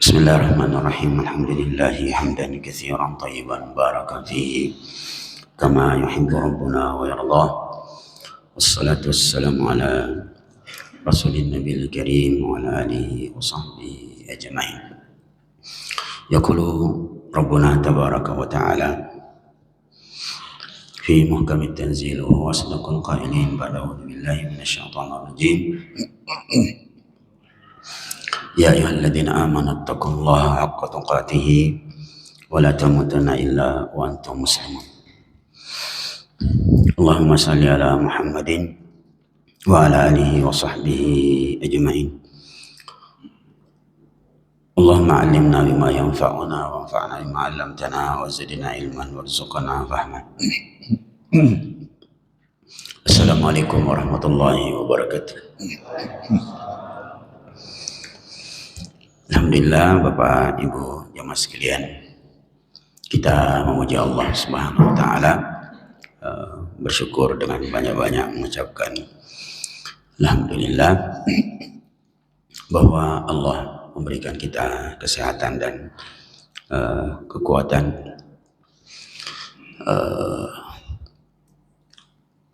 Bismillahirrahmanirrahim. Alhamdulillahi hamdan katsiran tayyiban barakan fihi kama yuhibbu rabbuna wa yardah. Wassalatu wassalamu ala rasulin nabiyil karim wa ala alihi wa sahbihi ajma'in. Yaqulu rabbuna tabaraka wa ta'ala fi muhkamit tanzil wa asdaqul qailin ba'da a'udzu billahi minasyaitonir rajim. Ya ayyuhalladzina amanu taqullaha haqqa tuqatih wa la tamutunna illa wa antum muslimun. Allahumma salli ala Muhammadin wa ala alihi wa sahbihi ajma'in. Allahumma 'allimna bima yanfa'una wa anfa'na bima 'allamtana wa zidna ilman warzuqna fahman. Assalamualaikum warahmatullahi wabarakatuh. Alhamdulillah, Bapak Ibu jamaah sekalian, kita memuji Allah Subhanahu wa taala, bersyukur dengan banyak-banyak mengucapkan alhamdulillah bahwa Allah memberikan kita kesehatan dan kekuatan.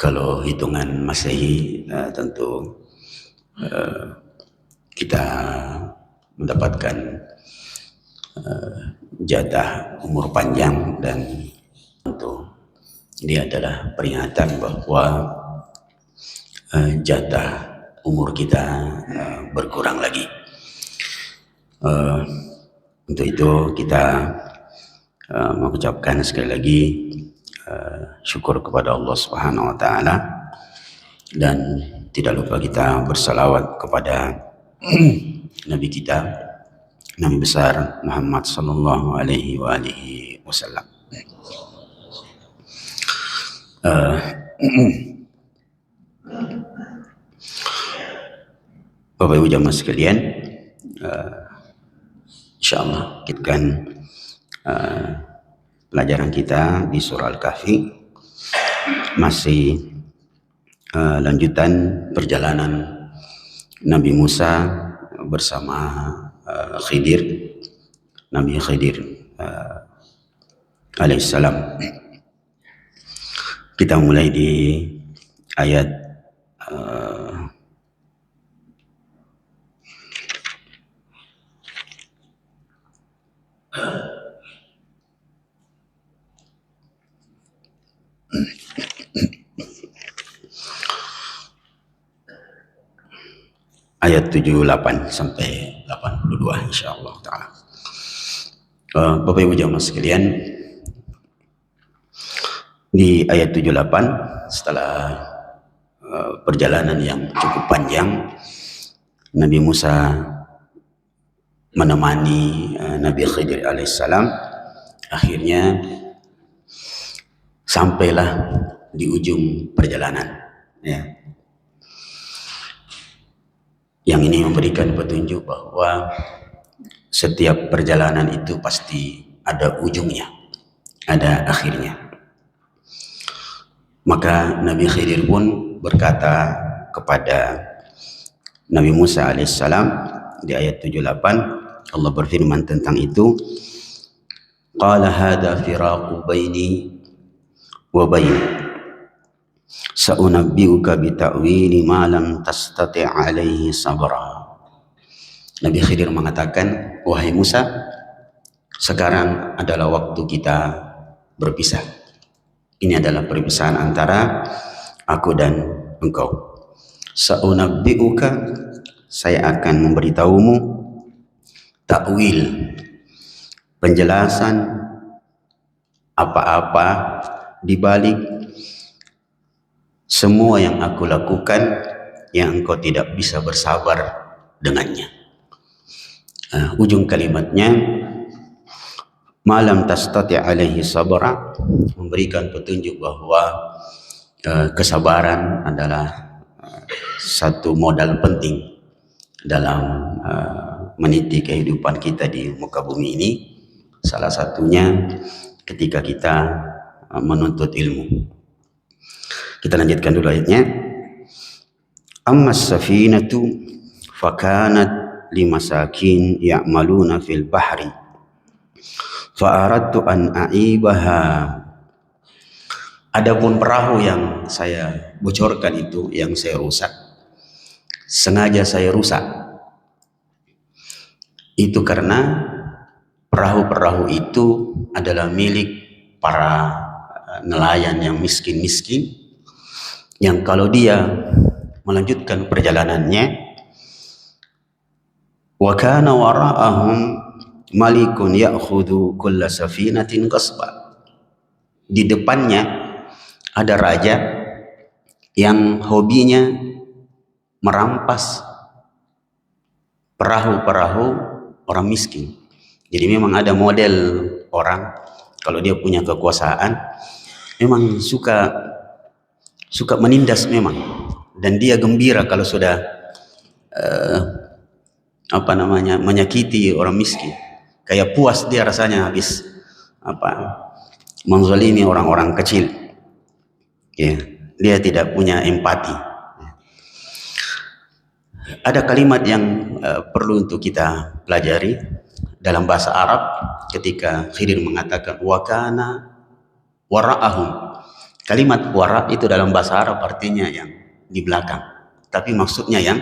Kalau hitungan Masehi tentu kita mendapatkan jatah umur panjang, dan tentu ini adalah peringatan bahwa jatah umur kita berkurang lagi. Untuk itu kita mengucapkan sekali lagi syukur kepada Allah Subhanahu wa taala, dan tidak lupa kita bersalawat kepada Nabi kita, Nabi besar Muhammad sallallahu alaihi wa alihi wasallam. Bapak Ibu jamaah sekalian, insyaallah kita akan pelajaran kita di surah Al-Kahfi, masih lanjutan perjalanan Nabi Musa bersama Khidir, Nabi Khidir alaihissalam. Kita mulai di ayat ayat 78 sampai 82 insyaallah taala. Bapak Ibu jamaah sekalian, di ayat 78 setelah perjalanan yang cukup panjang, Nabi Musa menemani Nabi Khidir alaihissalam, akhirnya sampailah di ujung perjalanan, ya. Yang ini memberikan petunjuk bahwa setiap perjalanan itu pasti ada ujungnya, ada akhirnya. Maka Nabi Khidir pun berkata kepada Nabi Musa alaihissalam di ayat 78, Allah berfirman tentang itu, qala hadza firaqu baini wa baini sa'unabbi'uka bita'wili ma lam tastati' alaihi sabra. Nabi Khidir mengatakan, wahai Musa, sekarang adalah waktu kita berpisah. Ini adalah perpisahan antara aku dan engkau. Sa'unabbi'uka, saya akan memberitahumu, ta'wil, penjelasan apa-apa di balik semua yang aku lakukan yang engkau tidak bisa bersabar dengannya. Ujung kalimatnya, malam tastati alaihi sabra, memberikan petunjuk bahwa kesabaran adalah satu modal penting dalam meniti kehidupan kita di muka bumi ini. Salah satunya ketika kita menuntut ilmu. Kita lanjutkan dulu ayatnya. Ammas safinatu fakanat limasakin ya'maluna fil bahri fa aradtu an a'ibaha. Adapun perahu yang saya bocorkan itu, yang saya rusak, sengaja saya rusak, itu karena perahu-perahu itu adalah milik para nelayan yang miskin-miskin, yang kalau dia melanjutkan perjalanannya, wa kana wara'ahum malikun ya'khudhu kulla safinatin qasba, di depannya ada raja yang hobinya merampas perahu-perahu orang miskin. Jadi memang ada model orang kalau dia punya kekuasaan memang suka menindas memang, dan dia gembira kalau sudah menyakiti orang miskin, kayak puas dia rasanya habis menzalimi orang-orang kecil. Ya, dia tidak punya empati. Ada kalimat yang perlu untuk kita pelajari dalam bahasa Arab ketika Khidir mengatakan wa kana wara'ahum. Kalimat wara itu dalam bahasa Arab artinya yang di belakang, tapi maksudnya yang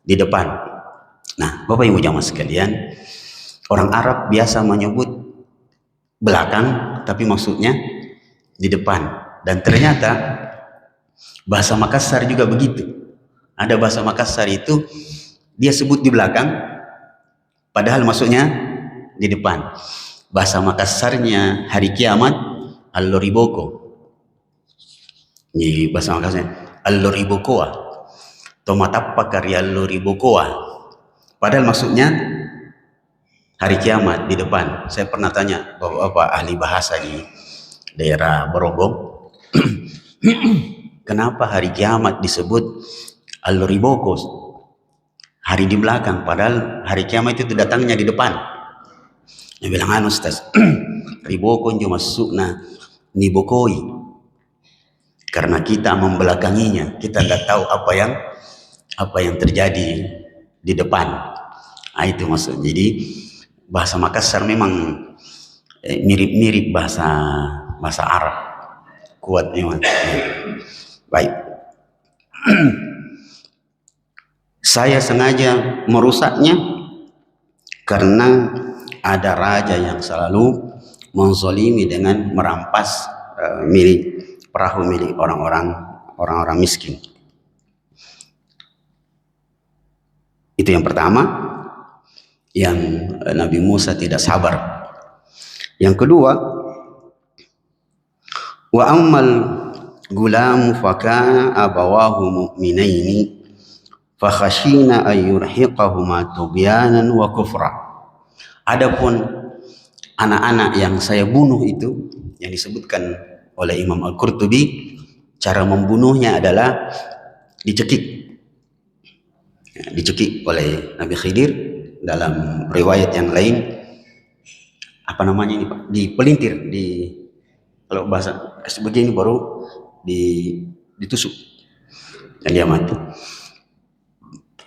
di depan. Nah, Bapak Ibu jamaah sekalian, orang Arab biasa menyebut belakang tapi maksudnya di depan. Dan ternyata bahasa Makassar juga begitu. Ada bahasa Makassar itu dia sebut di belakang padahal maksudnya di depan. Bahasa Makassarnya hari kiamat al-loriboko. Di bahasa Makassarnya al-loribokoa. Tomatappa karya al-loribokoa. Padahal maksudnya hari kiamat di depan. Saya pernah tanya bapak ahli bahasa di daerah Borobong, kenapa hari kiamat disebut al-riboko, hari di belakang, padahal hari kiamat itu datangnya di depan. Dia bilang, Ustaz, riboko cuma masukna nibokoi, karena kita membelakanginya, kita nggak tahu apa yang terjadi di depan. Nah, itu maksud. Jadi bahasa Makassar memang mirip-mirip bahasa Arab, kuat memang. Baik. Saya sengaja merusaknya karena ada raja yang selalu menzalimi dengan merampas perahu milik orang-orang miskin. Itu yang pertama, yang Nabi Musa tidak sabar. Yang kedua, wa ammal gulamu fakana abawahu mu'minaini fakhashina ayyurhiqahuma tubyanan wa kufra. Adapun anak-anak yang saya bunuh itu, yang disebutkan oleh Imam Al-Qurtubi, cara membunuhnya adalah dicekik oleh Nabi Khidir. Dalam riwayat yang lain, apa namanya ini Pak, dipelintir, kalau bahasa begini baru ditusuk dan dia mati.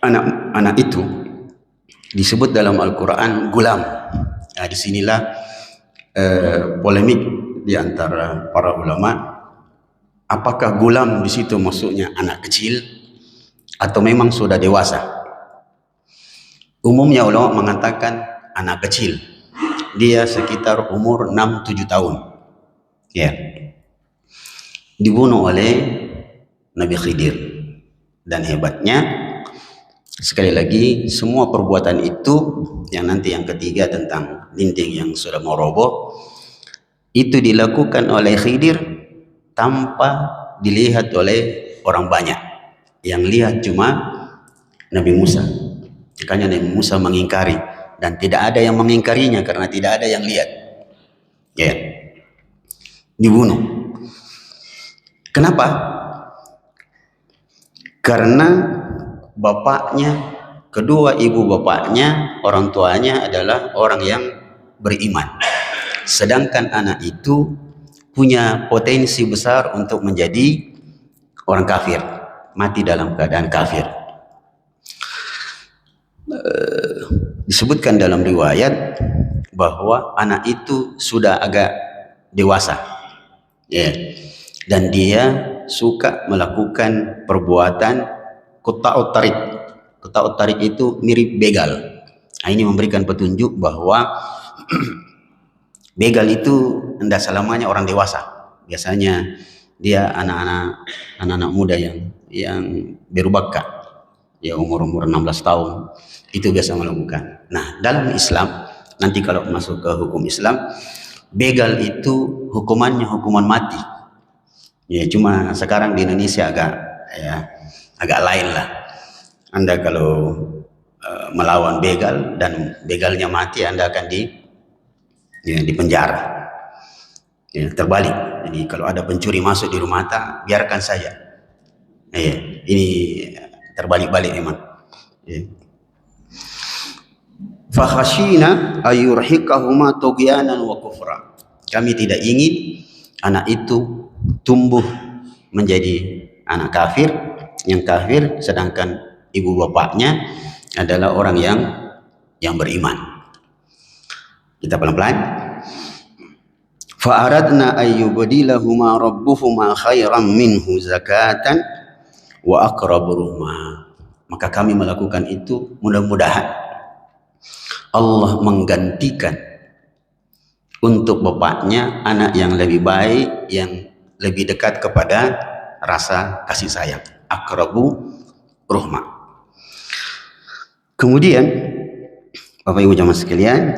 Anak itu disebut dalam Al-Quran gulam. Nah, disinilah polemik di antara para ulama, apakah gulam di situ maksudnya anak kecil atau memang sudah dewasa. Umumnya ulama mengatakan anak kecil, dia sekitar umur 6-7 tahun, ya, dibunuh oleh Nabi Khidir. Dan hebatnya, sekali lagi, semua perbuatan itu, yang nanti yang ketiga tentang dinding yang sudah mau roboh, itu dilakukan oleh Khidir tanpa dilihat oleh orang banyak. Yang lihat cuma Nabi Musa. Makanya Nabi Musa mengingkari, dan tidak ada yang mengingkarinya karena tidak ada yang lihat. Ya, dibunuh. Kenapa? Karena bapaknya, kedua ibu bapaknya, orang tuanya adalah orang yang beriman. Sedangkan anak itu punya potensi besar untuk menjadi orang kafir, mati dalam keadaan kafir. disebutkan dalam riwayat bahwa anak itu sudah agak dewasa, ya, dan dia suka melakukan perbuatan quta'ut tarik. Quta'ut tarik itu mirip begal. Nah, ini memberikan petunjuk bahwa begal itu tidak selamanya orang dewasa. Biasanya dia anak-anak muda yang berbakat, ya umur 16 tahun itu biasa melakukan. Nah, dalam Islam nanti kalau masuk ke hukum Islam, begal itu hukumannya hukuman mati. Ya, cuma sekarang di Indonesia agak lain lah. Anda kalau melawan begal dan begalnya mati, Anda akan di penjara. Ya, terbalik. Jadi kalau ada pencuri masuk di rumah tak, biarkan saja. Ya, ini terbalik-balik memang. Ya. Fakhashina ayurhiqahuma tughyanan wa kufra. Kami tidak ingin anak itu tumbuh menjadi anak kafir, yang kafir, sedangkan ibu bapaknya adalah orang yang beriman. Kita pelan-pelan. Fa aradna ayyubdilahuma rabbuhuma khairan minhu zakatan wa aqrabu ruhma. Maka kami melakukan itu, mudah-mudahan Allah menggantikan untuk bapaknya anak yang lebih baik, yang lebih dekat kepada rasa kasih sayang, aqrabu ruhma. Kemudian Bapak Ibu jamaah sekalian,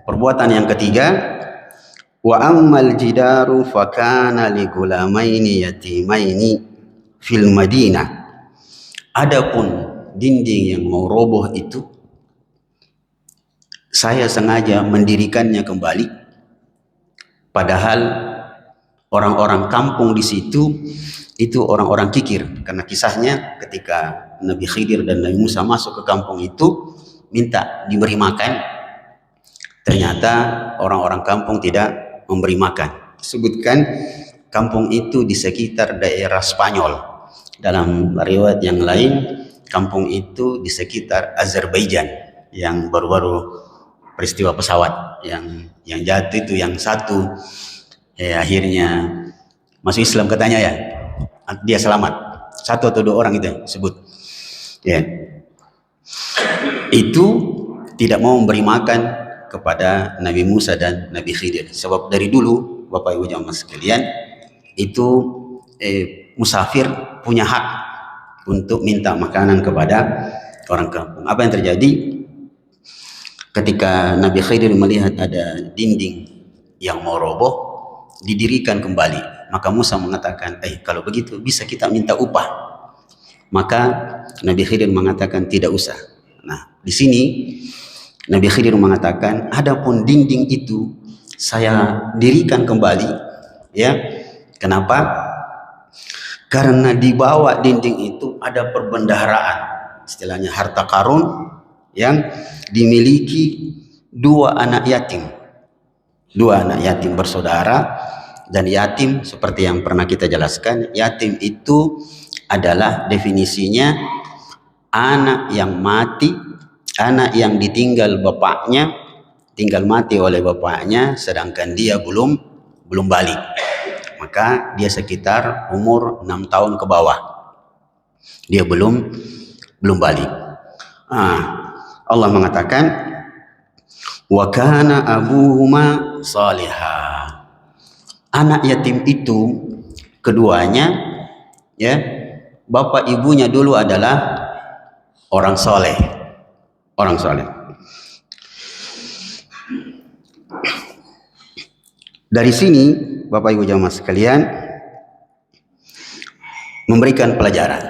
perbuatan yang ketiga, wa ammal jidaru fakana li gulamaini yatimaini fil Madinah. Adapun dinding yang mau roboh itu, saya sengaja mendirikannya kembali, padahal orang-orang kampung di situ itu orang-orang kikir, karena kisahnya ketika Nabi Khidir dan Nabi Musa masuk ke kampung itu minta diberi makan, ternyata orang-orang kampung tidak memberi makan. Disebutkan kampung itu di sekitar daerah Spanyol. Dalam riwayat yang lain, kampung itu di sekitar Azerbaijan, yang baru-baru peristiwa pesawat yang jatuh itu, yang satu akhirnya masuk Islam katanya, ya, dia selamat, satu atau dua orang itu sebut, ya, itu tidak mau memberi makan kepada Nabi Musa dan Nabi Khidir. Sebab dari dulu Bapak Ibu jamaah sekalian itu musafir punya hak untuk minta makanan kepada orang kampung. Apa yang terjadi ketika Nabi Khidir melihat ada dinding yang mau roboh, didirikan kembali, maka Musa mengatakan, kalau begitu bisa kita minta upah. Maka Nabi Khidir mengatakan tidak usah. Nah, di sini Nabi Khidir mengatakan, adapun dinding itu saya dirikan kembali, ya. Kenapa? Karena di bawah dinding itu ada perbendaharaan, istilahnya harta karun yang dimiliki dua anak yatim bersaudara. Dan yatim seperti yang pernah kita jelaskan, yatim itu adalah definisinya anak yang mati, anak yang ditinggal bapaknya, tinggal mati oleh bapaknya, sedangkan dia belum balik. Maka dia sekitar umur 6 tahun ke bawah, dia belum balik. Allah mengatakan, wa kana abuhuma salihah. Anak yatim itu keduanya, ya, bapak ibunya dulu adalah orang soleh. Dari sini Bapak Ibu jamaah sekalian memberikan pelajaran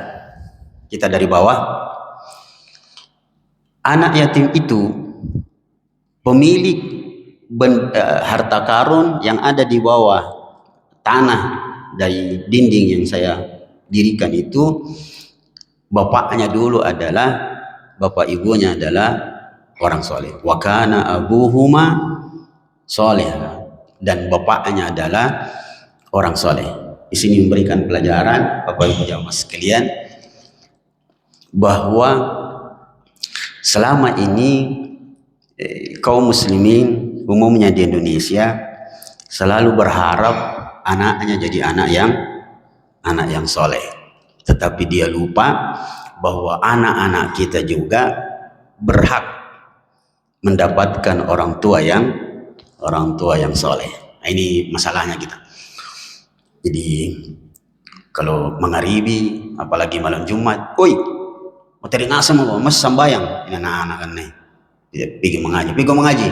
kita dari bawah. Anak yatim itu pemilik harta karun yang ada di bawah tanah dari dinding yang saya dirikan itu. Bapaknya dulu adalah, bapak ibunya adalah orang soleh. Wa kana abuhuma soleh, dan bapaknya adalah orang soleh. Di sini memberikan pelajaran Bapak Ibu jamaah sekalian bahwa Selama ini kaum muslimin umumnya di Indonesia selalu berharap anaknya jadi anak yang soleh, tetapi dia lupa bahwa anak-anak kita juga berhak mendapatkan orang tua yang soleh. Nah, ini masalahnya kita. Jadi kalau mengharibi, apalagi malam Jumat, oi, mau tadi nasa mau mas sambayang, ini anak-anak kan nih, pergi mengaji.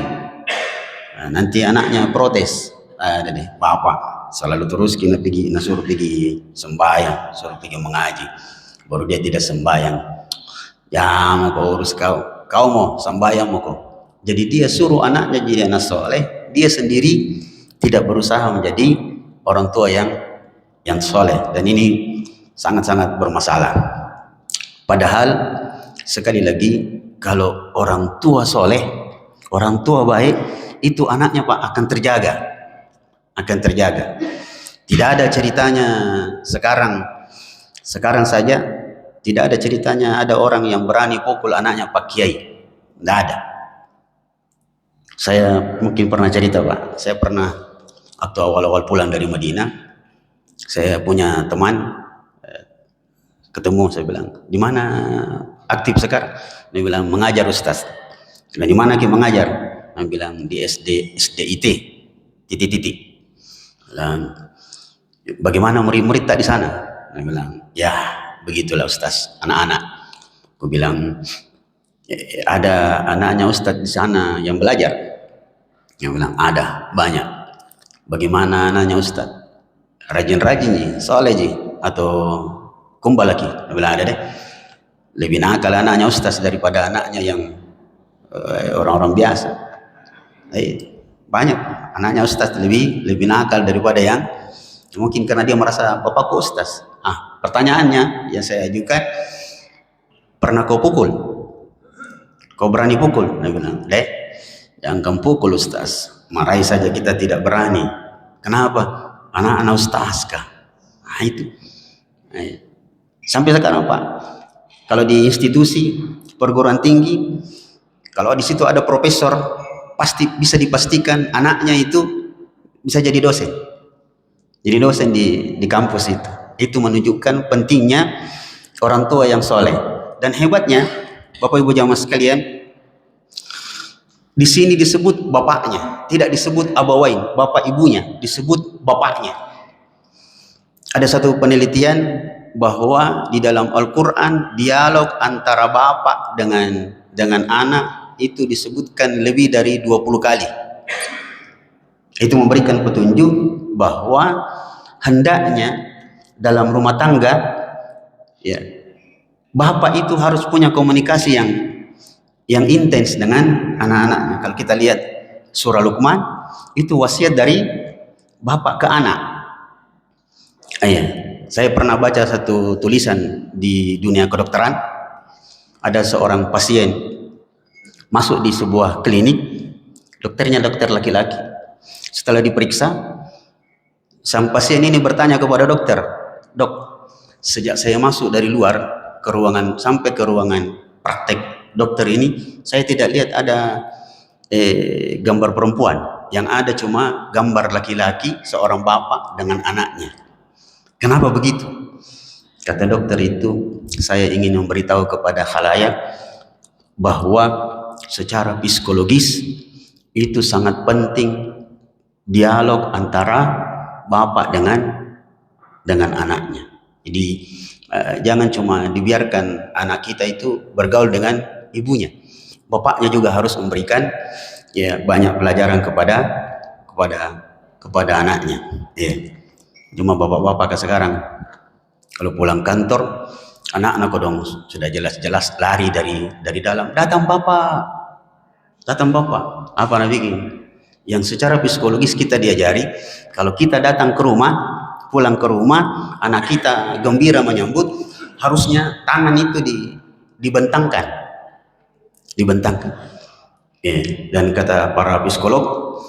Nah, nanti anaknya protes, ada deh, bapak selalu terus kita pergi, suruh pergi sembahyang, suruh pergi mengaji, baru dia tidak sembahyang. Ya mau kau urus kau mau sembahyang mau kau. Jadi dia suruh anaknya jadi anak soleh, dia sendiri tidak berusaha menjadi orang tua yang soleh, dan ini sangat-sangat bermasalah. Padahal sekali lagi, kalau orang tua soleh, orang tua baik, itu anaknya Pak akan terjaga. Tidak ada ceritanya sekarang saja, tidak ada ceritanya ada orang yang berani pukul anaknya Pak Kiai. Tidak ada. Saya mungkin pernah cerita Pak, saya pernah waktu awal-awal pulang dari Madinah, saya punya teman, ketemu, saya bilang, di mana aktif sekarang? Dia bilang, mengajar Ustaz. Nah, di mana Ki mengajar? Dia bilang, di SDIT, titik-titik. Dan bagaimana murid-murid tak di sana? Dia bilang, ya begitulah Ustaz, anak-anak. Aku bilang, ada anaknya Ustaz di sana yang belajar? Dia bilang, ada, banyak. Bagaimana anaknya Ustaz? Rajin-rajin ji, soleh ji, atau kumbal lagi? Dia bilang, ada deh. Lebih nakal anaknya Ustaz daripada anaknya yang orang-orang biasa. Banyak anaknya Ustaz lebih nakal daripada yang mungkin karena dia merasa bapakku Ustaz. Pertanyaannya yang saya ajukan, pernah kau pukul? Kau berani pukul? Dia bilang, dek, jangan pukul Ustaz. Marahi saja kita tidak berani. Kenapa? Anak-anak Ustaz kah? Itu. Sampai sekarang Pak, kalau di institusi perguruan tinggi, kalau di situ ada profesor, pasti bisa dipastikan anaknya itu bisa jadi dosen. Jadi dosen di kampus itu. Itu menunjukkan pentingnya orang tua yang soleh. Dan hebatnya, Bapak Ibu jamaah sekalian, di sini disebut bapaknya, tidak disebut abawain, bapak ibunya, disebut bapaknya. Ada satu penelitian bahwa di dalam Al-Quran dialog antara bapak dengan anak itu disebutkan lebih dari 20 kali. Itu memberikan petunjuk bahwa hendaknya dalam rumah tangga, ya, bapak itu harus punya komunikasi yang intens dengan anak-anaknya. Kalau kita lihat surah Luqman, itu wasiat dari bapak ke anak. Saya pernah baca satu tulisan di dunia kedokteran. Ada seorang pasien masuk di sebuah klinik, dokternya dokter laki-laki. Setelah diperiksa, sang pasien ini bertanya kepada dokter, dok, sejak saya masuk dari luar ke ruangan sampai ke ruangan praktek dokter ini, saya tidak lihat ada gambar perempuan, yang ada cuma gambar laki-laki, seorang bapak dengan anaknya. Kenapa begitu? Kata dokter itu, saya ingin memberitahu kepada khalayak bahwa secara psikologis itu sangat penting dialog antara bapak dengan anaknya. Jadi jangan cuma dibiarkan anak kita itu bergaul dengan ibunya. Bapaknya juga harus memberikan banyak pelajaran kepada anaknya. Cuma bapak-bapak sekarang kalau pulang kantor, anak-anak kodong sudah jelas-jelas lari dari dalam, datang bapak, apa nak bikin? Yang secara psikologis kita diajari, kalau kita datang ke rumah, pulang ke rumah, anak kita gembira menyambut, harusnya tangan itu dibentangkan. Dan kata para psikolog,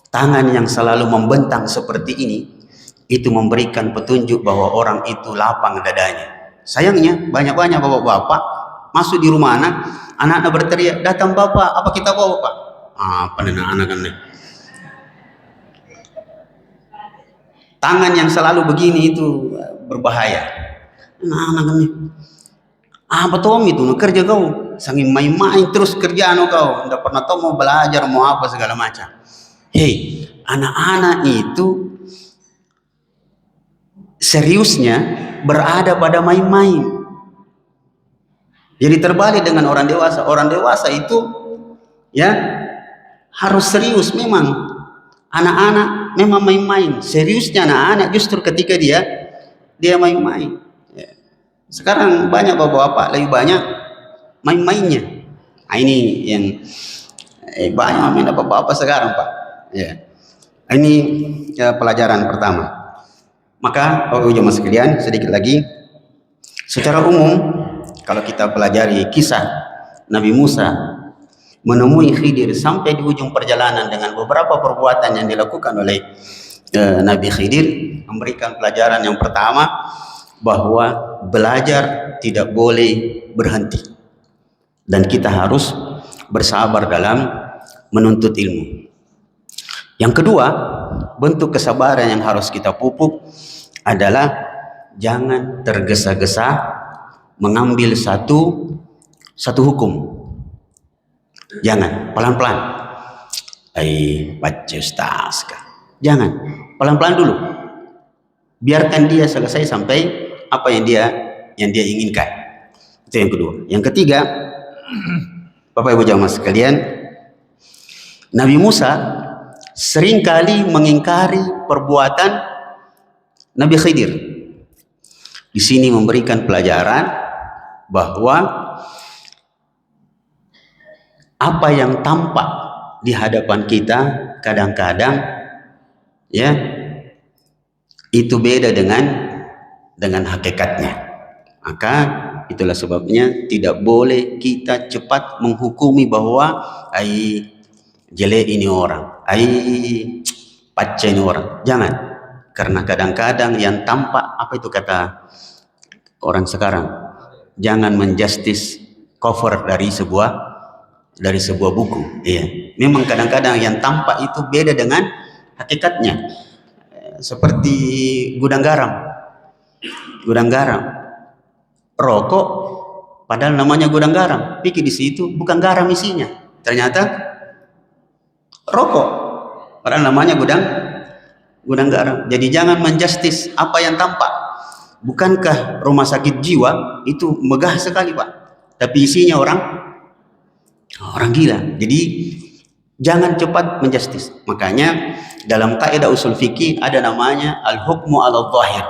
tangan yang selalu membentang seperti ini, itu memberikan petunjuk bahwa orang itu lapang dadanya. Sayangnya banyak-banyak bapak-bapak masuk di rumah anak, Anak-anak berteriak, datang bapak, apa kita bawa pak? Apa nih anak-anak kan nih? Tangan yang selalu begini itu berbahaya. Anak-anak kan nih. Apa Tom itu? Kerja kau. Sangin main-main terus kerjaan kau. Tidak pernah tahu mau belajar, mau apa segala macam. Hei, anak-anak itu seriusnya berada pada main-main. Jadi terbalik dengan orang dewasa. Orang dewasa itu ya harus serius memang. Anak-anak memang main-main. Seriusnya anak-anak justru ketika dia main-main. Ya. Sekarang banyak bapak-bapak lebih banyak main-mainnya. Nah, ini yang banyak main bapak-bapak sekarang pak. Ya. Ini pelajaran pertama. Maka jemaah sekalian, sedikit lagi secara umum kalau kita pelajari kisah Nabi Musa menemui Khidir sampai di ujung perjalanan dengan beberapa perbuatan yang dilakukan oleh Nabi Khidir, memberikan pelajaran yang pertama bahwa belajar tidak boleh berhenti dan kita harus bersabar dalam menuntut ilmu. Yang kedua, bentuk kesabaran yang harus kita pupuk adalah jangan tergesa-gesa mengambil satu hukum. Jangan, pelan-pelan. Baca Ustaz. Jangan, pelan-pelan dulu. Biarkan dia selesai sampai apa yang dia inginkan. Itu yang kedua. Yang ketiga, Bapak Ibu jamaah sekalian, Nabi Musa seringkali mengingkari perbuatan Nabi Khidir. Di sini memberikan pelajaran bahwa apa yang tampak di hadapan kita kadang-kadang ya itu beda dengan hakikatnya. Maka itulah sebabnya tidak boleh kita cepat menghukumi bahwa jelek ini orang, paca ini orang. Jangan. Karena kadang-kadang yang tampak, apa itu kata orang sekarang, jangan menjustis cover dari sebuah buku. Iya. Memang kadang-kadang yang tampak itu beda dengan hakikatnya. Seperti gudang garam. Rokok padahal namanya gudang garam. Pikir di situ bukan garam isinya. Ternyata rokok padahal namanya gudang garam. Jadi jangan menjustis apa yang tampak. Bukankah rumah sakit jiwa itu megah sekali pak, tapi isinya orang gila. Jadi jangan cepat menjustis. Makanya dalam kaidah usul fikih ada namanya al-hukmu ala dhahir.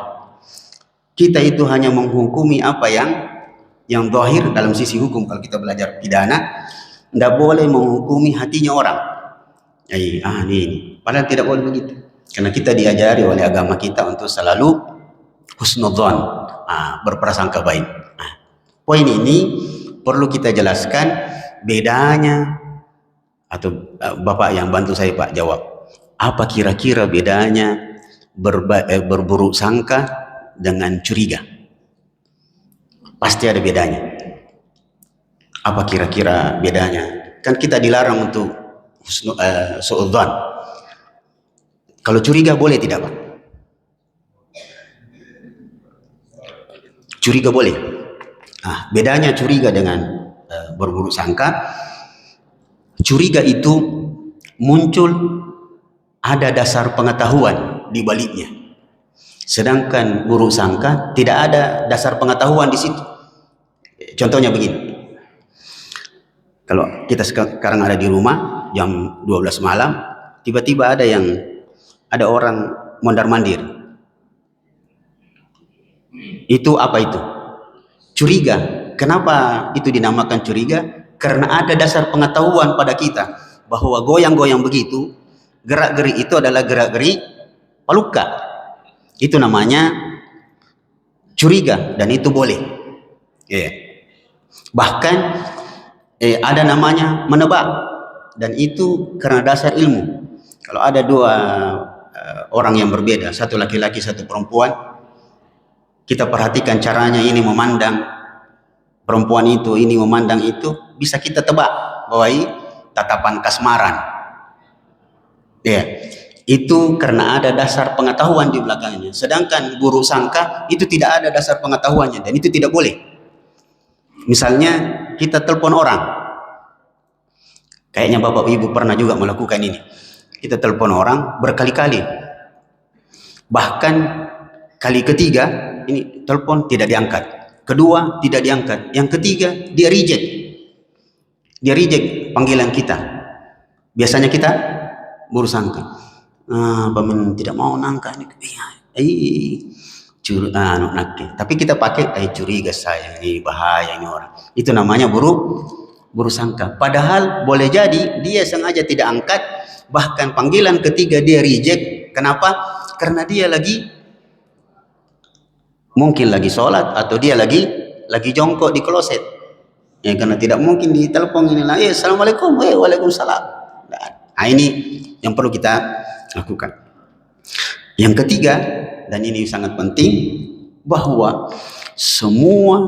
Kita itu hanya menghukumi apa yang zahir dalam sisi hukum. Kalau kita belajar pidana, tidak boleh menghukumi hatinya orang. Ini padahal tidak boleh begitu. Karena kita diajari oleh agama kita untuk selalu husnudzon, berprasangka baik. Poin ini perlu kita jelaskan bedanya, atau Bapak yang bantu saya Pak jawab. Apa kira-kira bedanya berburuk sangka dengan curiga? Pasti ada bedanya. Apa kira-kira bedanya? Kan kita dilarang untuk suudzon. Kalau curiga boleh tidak Pak? Curiga boleh. Bedanya curiga dengan berburuk sangka. Curiga itu muncul ada dasar pengetahuan di baliknya. Sedangkan buruk sangka tidak ada dasar pengetahuan di situ. Contohnya begini. Kalau kita sekarang ada di rumah jam 12 malam, tiba-tiba ada orang mondar-mandir. Itu apa itu? Curiga. Kenapa itu dinamakan curiga? Karena ada dasar pengetahuan pada kita bahwa goyang-goyang begitu, gerak-gerik itu adalah gerak-gerik paluka. Itu namanya curiga dan itu boleh. Bahkan ada namanya menebak dan itu karena dasar ilmu. Kalau ada dua orang yang berbeda, satu laki-laki, satu perempuan, kita perhatikan caranya ini memandang perempuan itu, ini memandang itu, bisa kita tebak bahwa tatapan kasmaran. Ya, itu karena ada dasar pengetahuan di belakangnya. Sedangkan buruk sangka itu tidak ada dasar pengetahuannya dan itu tidak boleh. Misalnya kita telepon orang, kayaknya bapak ibu pernah juga melakukan ini. Kita telepon orang berkali-kali, bahkan kali ketiga ini telepon tidak diangkat, kedua tidak diangkat, yang ketiga dia reject panggilan kita. Biasanya kita buruk sangka, paman tidak mau nangka ini, tapi kita pakai curiga saya ini bahaya ini orang. Itu namanya buruk sangka. Padahal boleh jadi dia sengaja tidak angkat, bahkan panggilan ketiga dia reject. Kenapa? Karena dia mungkin lagi sholat atau dia lagi jongkok di kloset. Ya, karena tidak mungkin di telepon ini lah, assalamualaikum, waalaikumsalam. Nah, ini yang perlu kita lakukan. Yang ketiga, dan ini sangat penting, bahwa semua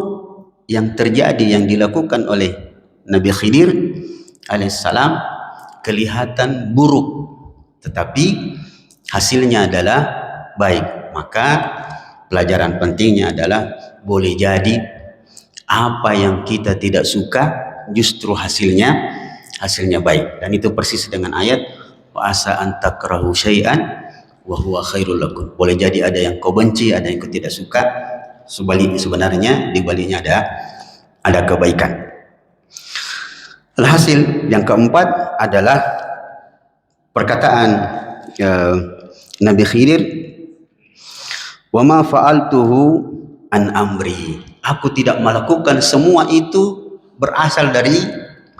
yang terjadi yang dilakukan oleh Nabi Khidir alaihissalam kelihatan buruk, tetapi hasilnya adalah baik. Maka pelajaran pentingnya adalah boleh jadi apa yang kita tidak suka justru hasilnya baik, dan itu persis dengan ayat wa asa an takrahu syai'an wa huwa khairul lakum. Boleh jadi ada yang kau benci, ada yang kau tidak suka, sebenarnya di baliknya ada kebaikan. Alhasil yang keempat adalah perkataan Nabi Khidir, wa ma fa'altuhu an amri. Aku tidak melakukan semua itu berasal dari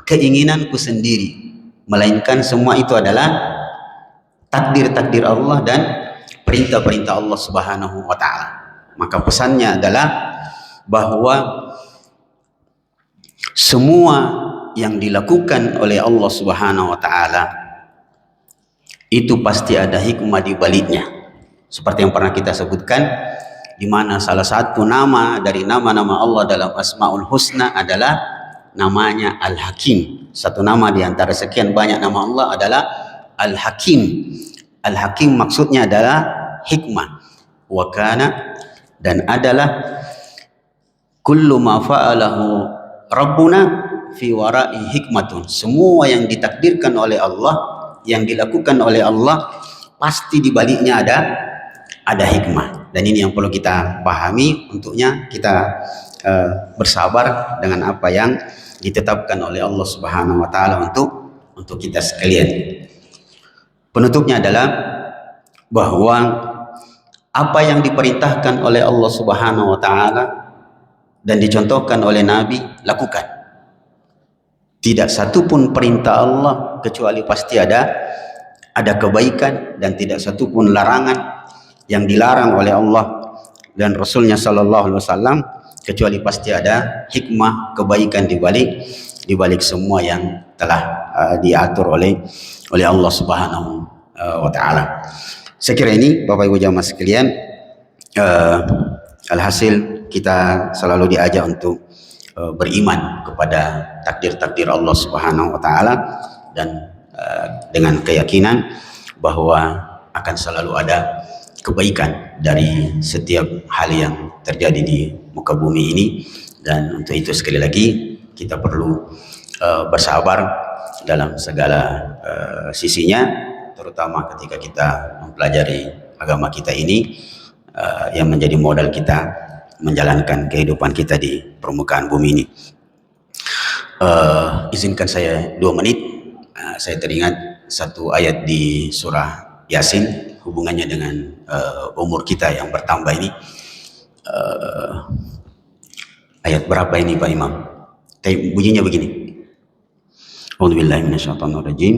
keinginanku sendiri, melainkan semua itu adalah takdir-takdir Allah dan perintah-perintah Allah Subhanahu wa taala. Maka pesannya adalah bahwa semua yang dilakukan oleh Allah Subhanahu wa taala itu pasti ada hikmah di baliknya. Seperti yang pernah kita sebutkan, di mana salah satu nama dari nama-nama Allah dalam Asmaul Husna adalah namanya Al-Hakim. Satu nama di antara sekian banyak nama Allah adalah Al-Hakim. Al-Hakim maksudnya adalah hikmah. Wa kana, dan adalah kullu ma fa'alahu Rabbuna fi wara'i hikmatun. Semua yang ditakdirkan oleh Allah, yang dilakukan oleh Allah, pasti di baliknya ada hikmah. Dan ini yang perlu kita pahami. Untuknya kita bersabar dengan apa yang ditetapkan oleh Allah Subhanahu wa taala untuk kita sekalian. Penutupnya adalah bahwa apa yang diperintahkan oleh Allah Subhanahu wa taala dan dicontohkan oleh Nabi, lakukan. Tidak satu pun perintah Allah kecuali pasti ada kebaikan, dan tidak satu pun larangan yang dilarang oleh Allah dan Rasulnya Sallallahu Alaihi Wasallam kecuali pasti ada hikmah kebaikan di balik semua yang telah diatur oleh Allah Subhanahu wa taala. Saya kira ini Bapak Ibu jamaah sekalian, alhasil kita selalu diajak untuk beriman kepada takdir-takdir Allah Subhanahu wa taala, dan dengan keyakinan bahwa akan selalu ada kebaikan dari setiap hal yang terjadi di muka bumi ini. Dan untuk itu sekali lagi kita perlu bersabar dalam segala sisinya, terutama ketika kita mempelajari agama kita ini, yang menjadi modal kita menjalankan kehidupan kita di permukaan bumi ini. Izinkan saya 2 menit. Saya teringat satu ayat di surah Yasin, hubungannya dengan umur kita yang bertambah ini. Ayat berapa ini Pak Imam? Bunyinya begini. A'udzubillahi minasyaitonirrajim.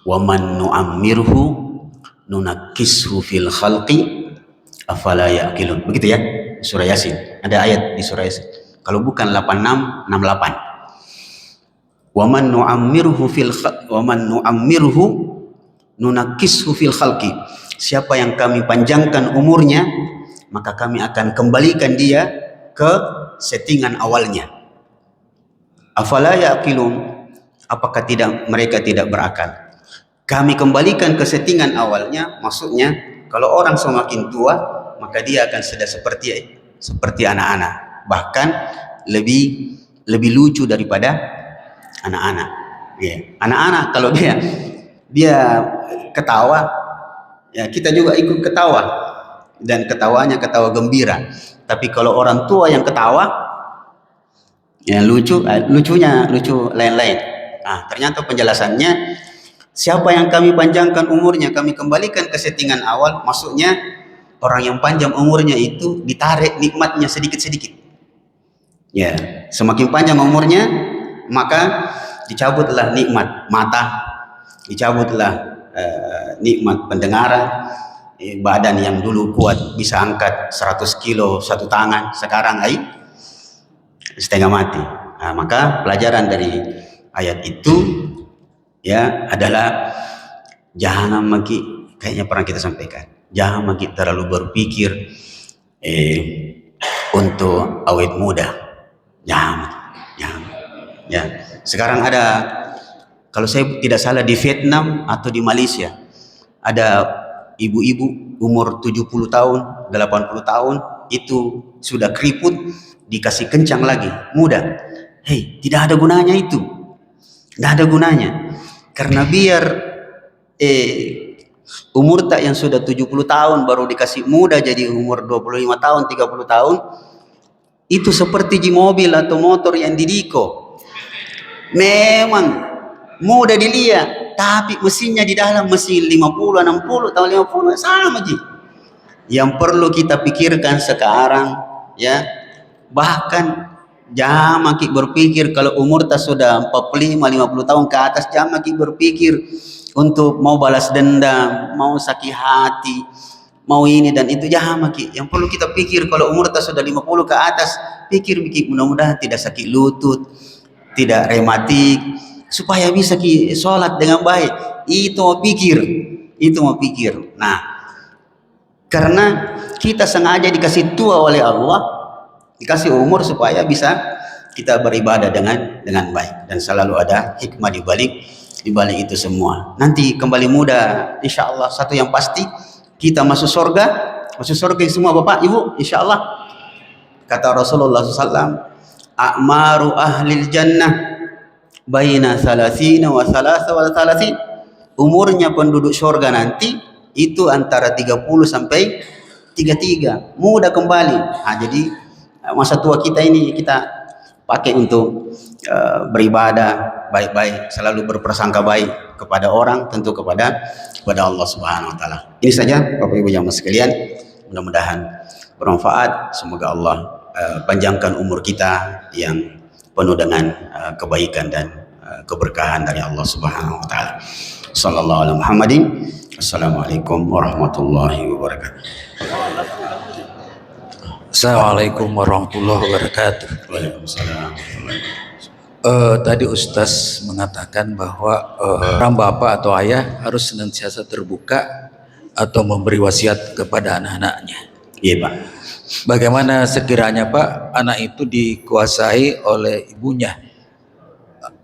Wa man nu'ammirhu nunakkishu fil khalqi afala ya'qilun. Begitu ya, surah Yasin. Ada ayat di surah Yasin. Kalau bukan 86, 68. Wa man nu'ammirhu nunakkishu fil khalqi. Siapa yang kami panjangkan umurnya, maka kami akan kembalikan dia ke settingan awalnya. Afala yaqilun, apakah mereka tidak berakal? Kami kembalikan ke settingan awalnya, maksudnya kalau orang semakin tua maka dia akan sudah seperti anak-anak, bahkan lebih lucu daripada anak-anak. Ya. Anak-anak kalau dia ketawa, ya kita juga ikut ketawa, dan ketawanya ketawa gembira. Tapi kalau orang tua yang ketawa, ya lucunya lucu lain-lain. Nah, ternyata penjelasannya, siapa yang kami panjangkan umurnya, kami kembalikan ke settingan awal, maksudnya orang yang panjang umurnya itu ditarik nikmatnya sedikit-sedikit. Ya, semakin panjang umurnya, maka dicabutlah nikmat mata, dicabutlah nikmat pendengaran. Badan yang dulu kuat bisa angkat 100 kilo satu tangan, sekarang setengah mati. Nah, maka pelajaran dari ayat itu ya adalah jangan maki, kayaknya pernah kita sampaikan, jangan maki terlalu berpikir untuk awet muda. Jangan. Ya. Sekarang ada, kalau saya tidak salah di Vietnam atau di Malaysia, ada ibu-ibu umur 70 tahun, 80 tahun itu sudah keriput, dikasih kencang lagi, muda. Hei, tidak ada gunanya itu. Tidak ada gunanya. Karena biar umur tak yang sudah 70 tahun baru dikasih muda jadi umur 25 tahun, 30 tahun, itu seperti di mobil atau motor yang didiko. Memang mudah dilihat, tapi mesinnya di dalam mesin 50, 60 tahun 50 sama ji. Yang perlu kita pikirkan sekarang, ya, bahkan jangan makin berpikir kalau umur tak sudah 45, 50 tahun ke atas, jangan makin berpikir untuk mau balas dendam, mau sakit hati, mau ini dan itu, jangan makin. Yang perlu kita pikir kalau umur tak sudah 50 ke atas, pikir mudah-mudahan tidak sakit lutut, tidak rematik, supaya bisa sholat dengan baik. Itu mau pikir. Nah, karena kita sengaja dikasih tua oleh Allah, dikasih umur supaya bisa kita beribadah dengan baik, dan selalu ada hikmah di balik itu semua. Nanti kembali muda, insya Allah. Satu yang pasti, kita masuk surga semua bapak ibu, insya Allah. Kata Rasulullah SAW, a'maru ahlil jannah baina salasina wa salasa wa salasin. Umurnya penduduk surga nanti itu antara 30 sampai 33. Muda kembali. Nah, jadi masa tua kita ini kita pakai untuk beribadah baik-baik, selalu berprasangka baik kepada orang, tentu kepada Allah Subhanahu wa taala. Ini saja Bapak Ibu yang sekalian, mudah-mudahan bermanfaat. Semoga Allah panjangkan umur kita yang penuh dengan kebaikan dan keberkahan dari Allah Subhanahu wa taala. Sallallahu alaihi Muhammadin. Assalamualaikum warahmatullahi wabarakatuh. Assalamualaikum warahmatullahi wabarakatuh. Waalaikumsalam. Tadi Ustaz mengatakan bahwa orang bapak atau ayah harus senantiasa terbuka atau memberi wasiat kepada anak-anaknya. Iya Pak. Bagaimana sekiranya Pak, anak itu dikuasai oleh ibunya?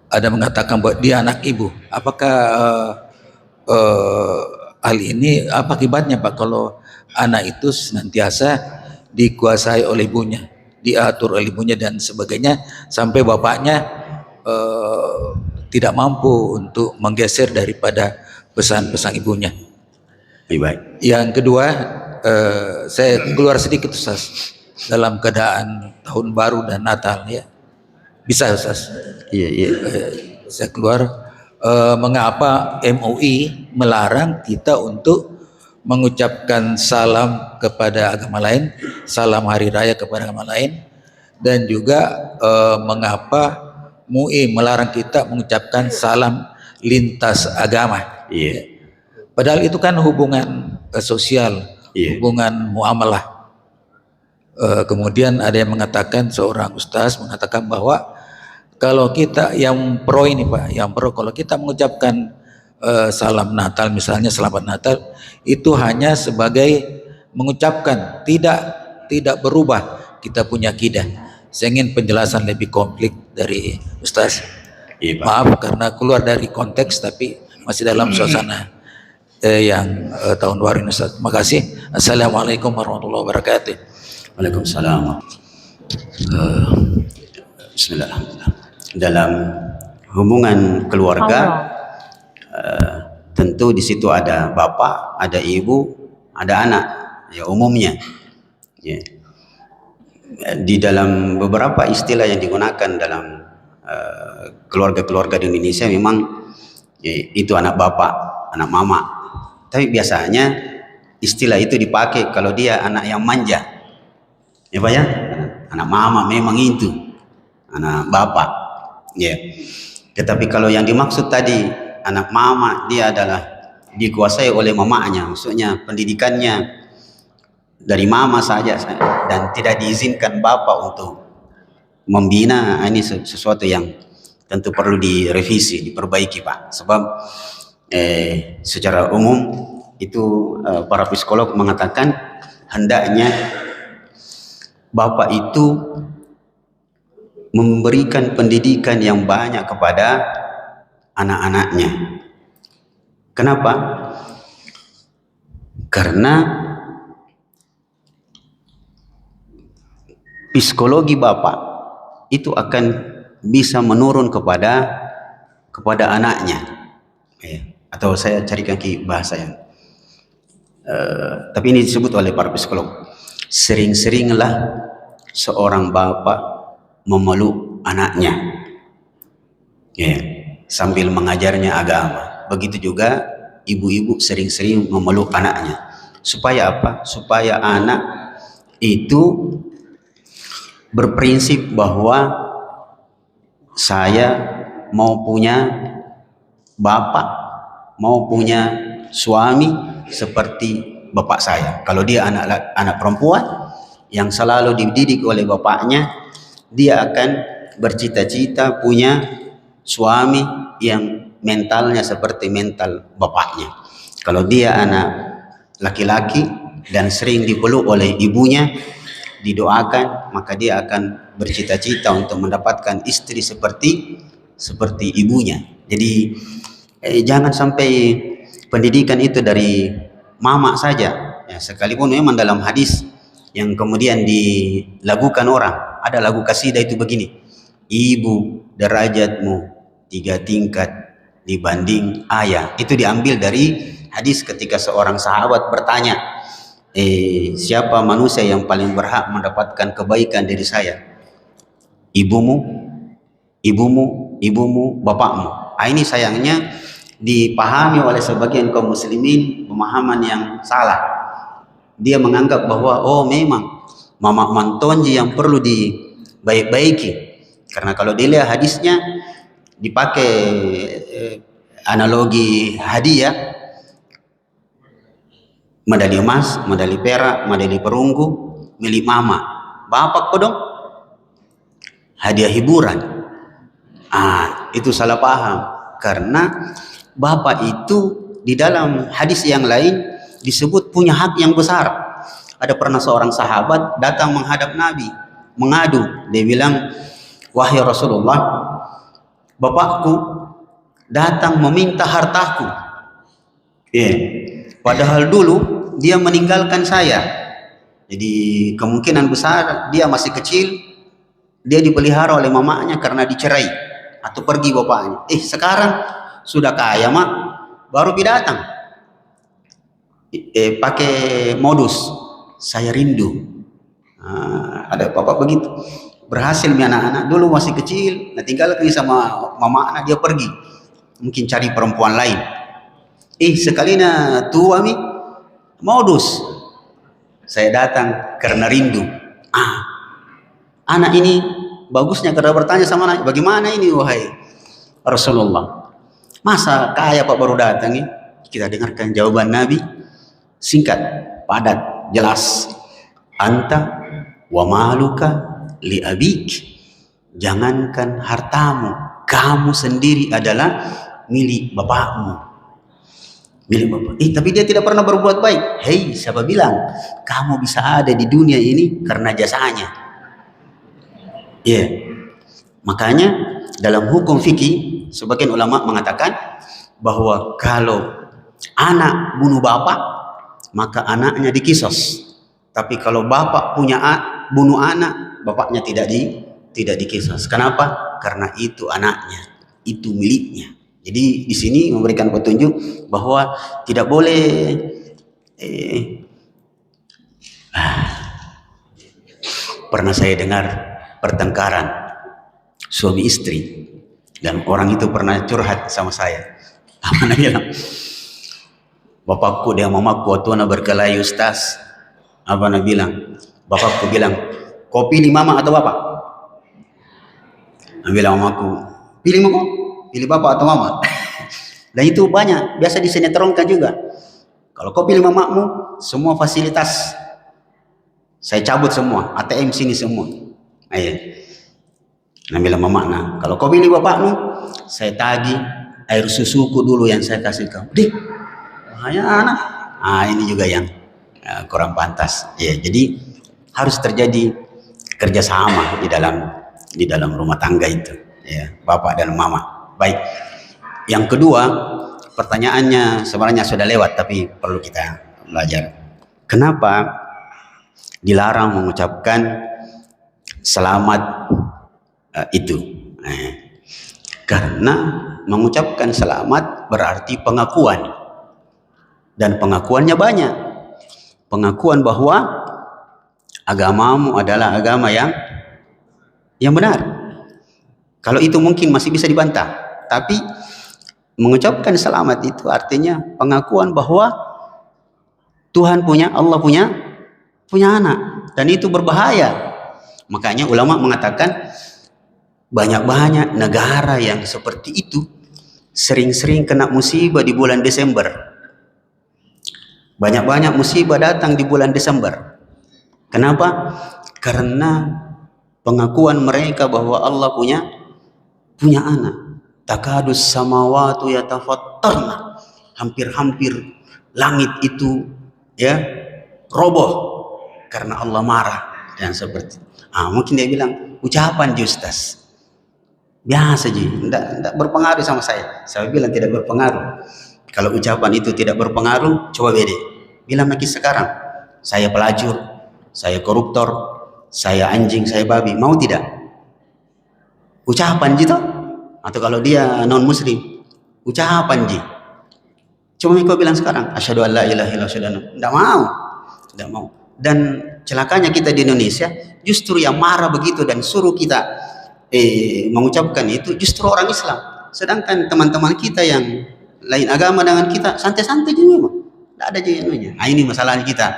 Ada mengatakan bahwa dia anak ibu. Apakah hal ini apa akibatnya Pak kalau anak itu senantiasa dikuasai oleh ibunya, diatur oleh ibunya dan sebagainya, sampai bapaknya tidak mampu untuk menggeser daripada pesan-pesan ibunya? Baik. Yang kedua, saya keluar sedikit Ustaz, dalam keadaan tahun baru dan Natal ya. Bisa Ustaz? Iya. Saya keluar, mengapa MUI melarang kita untuk mengucapkan salam kepada agama lain, salam hari raya kepada agama lain, dan juga mengapa MUI melarang kita mengucapkan salam lintas agama? Iya. Padahal itu kan hubungan sosial, hubungan muamalah. Kemudian ada yang mengatakan, seorang ustaz mengatakan bahwa kalau kita yang pro ini Pak, yang pro, kalau kita mengucapkan salam Natal misalnya, selamat Natal, itu hanya sebagai mengucapkan, tidak berubah kita punya akidah. Saya ingin penjelasan lebih komplit dari Ustaz. Iya, Pak. Maaf karena keluar dari konteks tapi masih dalam suasana yang tahun baru ini Ustaz. Terima kasih. Assalamualaikum warahmatullahi wabarakatuh. Waalaikumsalam. Bismillah. Dalam hubungan keluarga, tentu di situ ada bapak, ada ibu, ada anak, ya umumnya. Ya. Di dalam beberapa istilah yang digunakan dalam keluarga-keluarga di Indonesia memang ya, itu anak bapak, anak mama. Tapi biasanya istilah itu dipakai kalau dia anak yang manja. Ya Pak ya, anak mama memang itu, anak bapak. Ya. Tetapi kalau yang dimaksud tadi anak mama, dia adalah dikuasai oleh mamanya, maksudnya pendidikannya dari mama saja dan tidak diizinkan bapak untuk membina. Ini sesuatu yang tentu perlu direvisi, diperbaiki Pak. Sebab secara umum itu para psikolog mengatakan hendaknya bapak itu memberikan pendidikan yang banyak kepada anak-anaknya. Kenapa? Karena psikologi bapak itu akan bisa menurun kepada anaknya. Atau saya carikan bahasa yang tapi ini disebut oleh para psikolog. Sering-seringlah seorang bapak memeluk anaknya, ya, sambil mengajarnya agama. Begitu juga ibu-ibu sering-sering memeluk anaknya. Supaya apa? Supaya anak itu berprinsip bahwa saya mau punya bapak, mau punya suami seperti bapak saya. Kalau dia anak perempuan yang selalu dididik oleh bapaknya, dia akan bercita-cita punya suami yang mentalnya seperti mental bapaknya. Kalau dia anak laki-laki dan sering dipeluk oleh ibunya, didoakan, maka dia akan bercita-cita untuk mendapatkan istri seperti ibunya. Jadi jangan sampai pendidikan itu dari mama saja. Ya, sekalipun memang dalam hadis yang kemudian dilakukan orang, ada lagu kasidah itu begini: ibu derajatmu 3 tingkat dibanding ayah. Itu diambil dari hadis ketika seorang sahabat bertanya, siapa manusia yang paling berhak mendapatkan kebaikan dari saya? Ibumu, bapakmu. Ini sayangnya dipahami oleh sebagian kaum muslimin pemahaman yang salah. Dia menganggap bahwa memang mama mantonji yang perlu dibaik-baiki. Karena kalau dilihat hadisnya dipakai analogi hadiah, medali emas, medali perak, medali perunggu milik mama. Bapak kodong hadiah hiburan. Itu salah paham. Karena bapak itu di dalam hadis yang lain disebut punya hak yang besar. Ada pernah seorang sahabat datang menghadap Nabi, mengadu. Dia bilang, wahai Rasulullah, bapakku datang meminta hartaku. Padahal dulu dia meninggalkan saya. Jadi kemungkinan besar dia masih kecil, dia dipelihara oleh mamanya karena dicerai atau pergi bapaknya. Sekarang sudah kaya mak, baru datang. Pakai modus saya rindu. Ada bapak begitu, berhasil mi anak-anak dulu masih kecil, tinggal lagi sama mama anak, dia pergi mungkin cari perempuan lain. Sekalinya tua mi modus, saya datang karena rindu. Anak ini bagusnya karena bertanya sama anak, bagaimana ini wahai Rasulullah, masa kaya pak baru datang? Kita dengarkan jawaban Nabi, singkat, padat, jelas. Anta wa maluka li abik. Jangankan hartamu, kamu sendiri adalah milik bapakmu. Milik bapak. Tapi dia tidak pernah berbuat baik. Siapa bilang kamu bisa ada di dunia ini karena jasanya? Makanya dalam hukum fikih sebagian ulama mengatakan bahwa kalau anak bunuh bapak maka anaknya dikisos. Tapi kalau bapak punya bunuh anak, bapaknya tidak dikisos. Kenapa? Karena itu anaknya, itu miliknya. Jadi di sini memberikan petunjuk bahwa tidak boleh pernah saya dengar pertengkaran suami istri dan orang itu pernah curhat sama saya. Apa bilang? Bapakku dan mamaku waktu anak berkelahi Ustaz. Apa nak bilang? Bapakku bilang, kau pilih mama atau bapak? Nak bilang mamaku, pilih mama, pilih bapak atau mama. Dan itu banyak, biasa disinetronkan juga. Kalau kau pilih mamamu, semua fasilitas saya cabut semua, ATM sini semua. Ayo. Nak bilang mama, nah kalau kau pilih bapakmu, saya tagih air susuku dulu yang saya kasih kau. Dih, bahaya anak. Ini juga yang kurang pantas. Ya, jadi harus terjadi kerjasama di dalam rumah tangga itu, ya, bapak dan mama. Baik. Yang kedua, pertanyaannya sebenarnya sudah lewat tapi perlu kita belajar. Kenapa dilarang mengucapkan selamat itu? Karena mengucapkan selamat berarti pengakuan, dan pengakuannya banyak. Pengakuan bahwa agamamu adalah agama yang benar. Kalau itu mungkin masih bisa dibantah, tapi mengucapkan selamat itu artinya pengakuan bahwa Tuhan punya, Allah punya anak, dan itu berbahaya. Makanya ulama mengatakan banyak-banyak negara yang seperti itu sering-sering kena musibah di bulan Desember. Banyak-banyak musibah datang di bulan Desember. Kenapa? Karena pengakuan mereka bahwa Allah punya anak. Takadus samawatu yatafattarna. Hampir-hampir langit itu ya roboh karena Allah marah dan seperti. Mungkin dia bilang ucapan Ustaz. Biasa ji, tidak berpengaruh sama saya. Saya bilang tidak berpengaruh. Kalau ucapan itu tidak berpengaruh, coba beda. Bilang lagi sekarang, saya pelacur, saya koruptor, saya anjing, saya babi, mau tidak? Ucapan gitu? Atau kalau dia non muslim, ucapan ji. Cuma kau bilang sekarang, asyhadu an la ilaha illallah, tidak mau. Dan celakanya kita di Indonesia, justru yang marah begitu dan suruh kita mengucapkan itu justru orang Islam. Sedangkan teman-teman kita yang lain agama dengan kita santai-santai juga, tidak ada jenuhnya. Ini masalahnya kita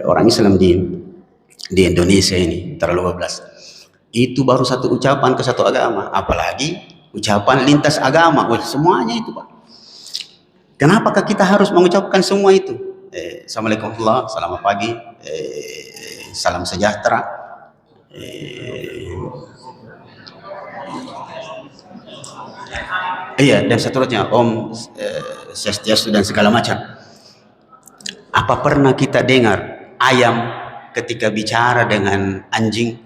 orang Islam di Indonesia ini terlalu bablas. Itu baru satu ucapan ke satu agama, apalagi ucapan lintas agama. Semuanya itu Pak. Kenapakah kita harus mengucapkan semua itu? Assalamualaikum warahmatullahi wabarakatuh, selamat pagi, salam sejahtera, dan seterusnya, Om Swastiastu dan segala macam. Apa pernah kita dengar ayam ketika bicara dengan anjing,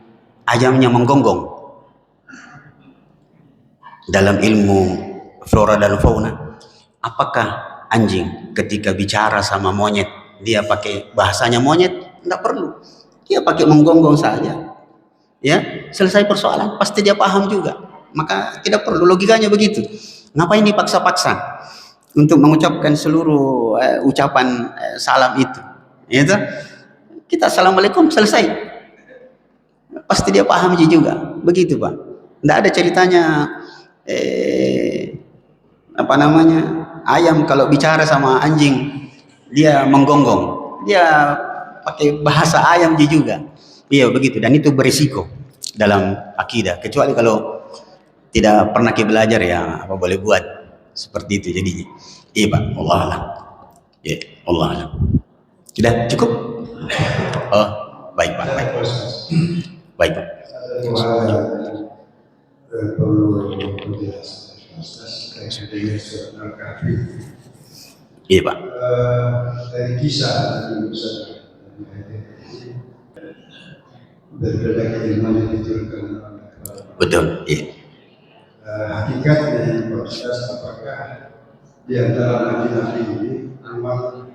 ayamnya menggonggong? Dalam ilmu flora dan fauna, apakah anjing ketika bicara sama monyet dia pakai bahasanya monyet? Tidak perlu, dia pakai menggonggong saja, ya selesai persoalan, pasti dia paham juga. Maka tidak perlu, logikanya begitu. Ngapain dipaksa-paksa untuk mengucapkan seluruh ucapan salam itu? Itu kita assalamualaikum, selesai, pasti dia paham juga. Begitu Pak. Tidak ada ceritanya ayam kalau bicara sama anjing dia menggonggong, dia pakai bahasa ayam juga. Iya begitu, dan itu berisiko dalam akidah. Kecuali kalau tidak pernah belajar, ya apa boleh buat seperti itu jadinya. Iya Pak, Allah alam. Ya, Allah alam. Sudah cukup? Oh, baik Pak, baik. Baik Pak. Iya Pak. Dari kisah berbeda keilmuan yang diturunkan Betul. Iya. Hakikatnya yang proses apakah di antara nabi-nabi ini memang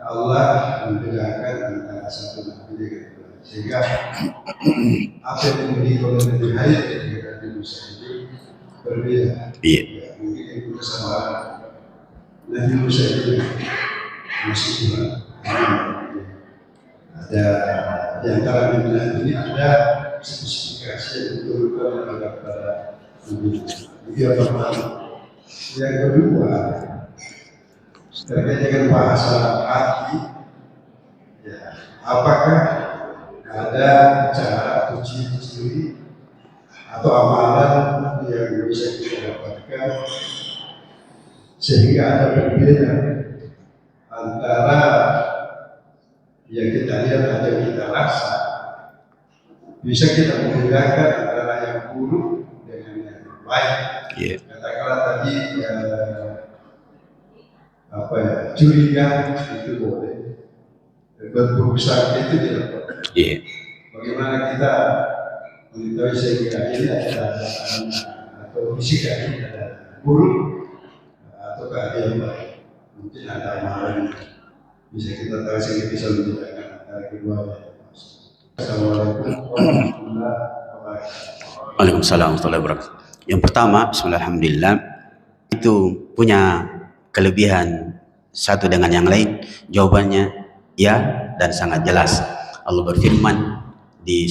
Allah membedakan antara satu nabi dengan yang lain, sehingga apa yang dimiliki oleh Nabi Hayat ketika Nabi Musa ini berbeda. Iya. Ya, mungkin itu kesamaan Nabi Musa itu masih kurang. Ada di antara nabi ini ada spesifikasi yang diturunkan kepada Nabi. Itu yang pertama. Yang kedua, terkait dengan bahasa hati, ya, apakah ada cara uji atau amalan yang bisa kita dapatkan sehingga ada perbedaan antara yang kita lihat atau yang kita rasa, bisa kita membedakan antara yang buruk dengan yang baik. Yeah. Katakanlah tadi curiga itu boleh, berburuk sangka itu tidak boleh. Yeah. Bagaimana kita mengetahui sehingga ini ada atau fisika ini ada buruk atau ada yang baik? Mungkin ada amalan bisa kita tahu sehingga bisa membedakan antara keduanya. Assalamualaikum warahmatullahi wabarakatuh. Waalaikumsalam warahmatullahi wabarakatuh. Yang pertama, bismillahirrahmanirrahim, itu punya kelebihan satu dengan yang lain? Jawabannya ya, dan sangat jelas. Allah berfirman di